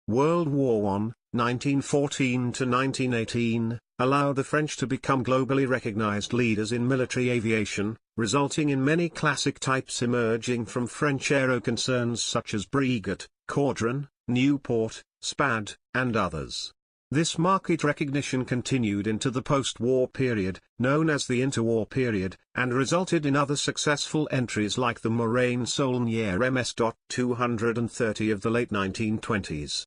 World War I, 1914 to 1918, allowed the French to become globally recognized leaders in military aviation, resulting in many classic types emerging from French aero concerns such as Breguet, Caudron, Newport, Spad, and others. This market recognition continued into the post-war period, known as the interwar period, and resulted in other successful entries like the Morane-Saulnier MS.230 of the late 1920s.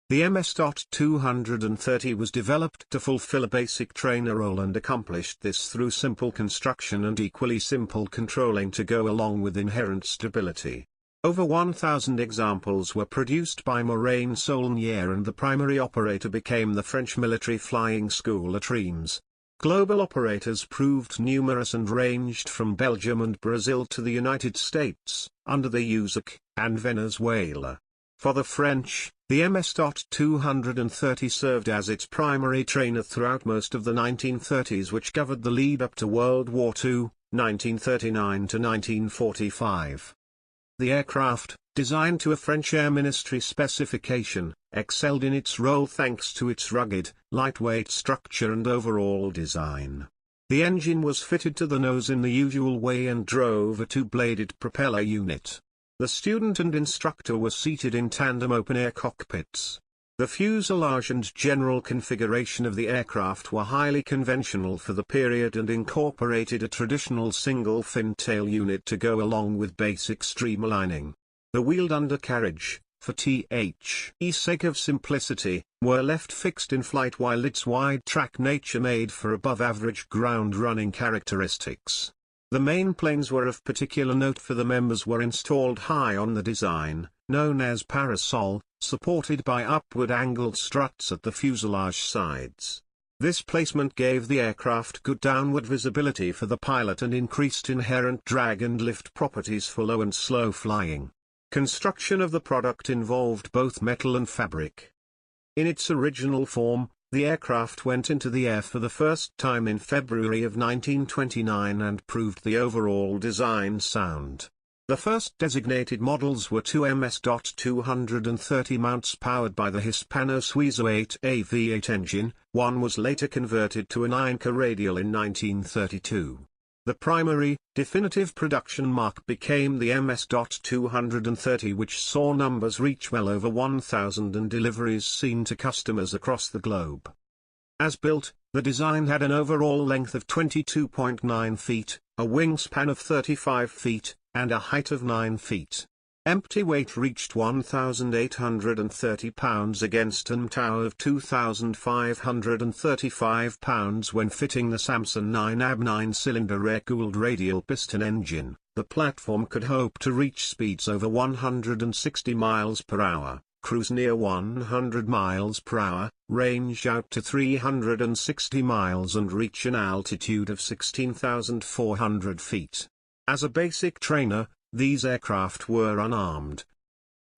The MS.230 was developed to fulfill a basic trainer role and accomplished this through simple construction and equally simple controlling to go along with inherent stability. Over 1,000 examples were produced by Morane-Saulnier, and the primary operator became the French military flying school at Reims. Global operators proved numerous and ranged from Belgium and Brazil to the United States, under the USAC, and Venezuela. For the French, the MS.230 served as its primary trainer throughout most of the 1930s, which covered the lead-up to World War II, 1939 to 1945. The aircraft, designed to a French Air Ministry specification, excelled in its role thanks to its rugged, lightweight structure and overall design. The engine was fitted to the nose in the usual way and drove a two-bladed propeller unit. The student and instructor were seated in tandem open-air cockpits. The fuselage and general configuration of the aircraft were highly conventional for the period and incorporated a traditional single-fin tail unit to go along with basic streamlining. The wheeled undercarriage, for sake of simplicity, were left fixed in flight, while its wide-track nature made for above-average ground-running characteristics. The main planes were of particular note, for the members were installed high on the design, known as Parasol, supported by upward angled struts at the fuselage sides. This placement gave the aircraft good downward visibility for the pilot and increased inherent drag and lift properties for low and slow flying. Construction of the product involved both metal and fabric. In its original form, the aircraft went into the air for the first time in February of 1929 and proved the overall design sound. The first designated models were two MS.230 mounts powered by the Hispano-Suizo 8A V8 engine. One was later converted to an Inca radial in 1932. The primary, definitive production mark became the MS.230, which saw numbers reach well over 1,000 and deliveries seen to customers across the globe. As built, the design had an overall length of 22.9 feet, a wingspan of 35 feet, and a height of 9 feet. Empty weight reached 1,830 pounds against an MTOW of 2,535 pounds when fitting the Samson 9AB 9-cylinder air-cooled radial piston engine. The platform could hope to reach speeds over 160 miles per hour, cruise near 100 miles per hour, range out to 360 miles and reach an altitude of 16,400 feet. As a basic trainer, these aircraft were unarmed.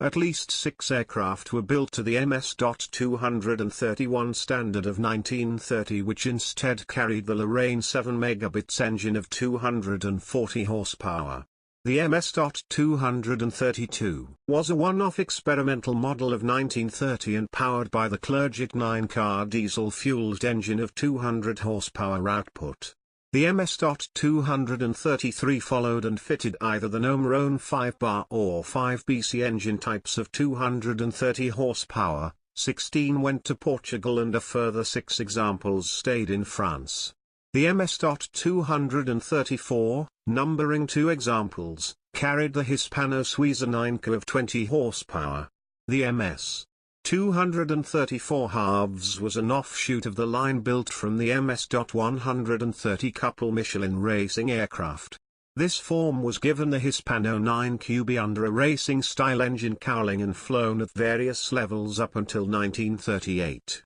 At least 6 aircraft were built to the MS.231 standard of 1930, which instead carried the Lorraine 7 megabits engine of 240 horsepower. The MS.232 was a one-off experimental model of 1930 and powered by the Clerget 9-car diesel-fueled engine of 200 horsepower output. The MS.233 followed and fitted either the Morane 5-bar or 5BC engine types of 230 horsepower. 16 went to Portugal and a further 6 examples stayed in France. The MS.234, numbering 2 examples, carried the Hispano-Suizo 9K of 20 horsepower. The MS.234 halves was an offshoot of the line built from the MS.130 couple Michelin racing aircraft. This form was given the Hispano 9QB under a racing-style engine cowling and flown at various levels up until 1938.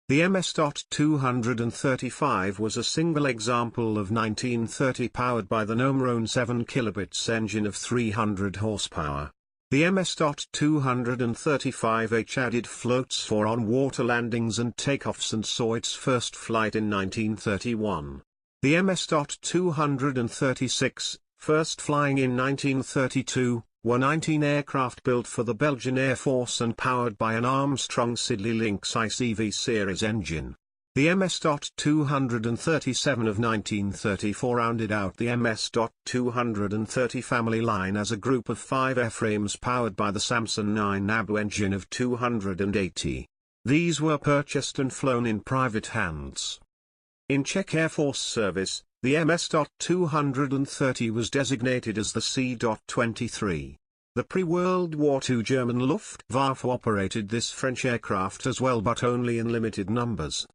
The MS.235 was a single example of 1930 powered by the Morane 7 kilobits engine of 300 horsepower. The MS.235H added floats for on-water landings and takeoffs and saw its first flight in 1931. The MS.236, first flying in 1932, were 19 aircraft built for the Belgian Air Force and powered by an Armstrong-Siddeley Lynx ICV series engine. The MS.237 of 1934 rounded out the MS.230 family line as a group of 5 airframes powered by the Samson 9 Nabu engine of 280. These were purchased and flown in private hands. In Czech Air Force service, the MS.230 was designated as the C.23. The pre-World War II German Luftwaffe operated this French aircraft as well, but only in limited numbers.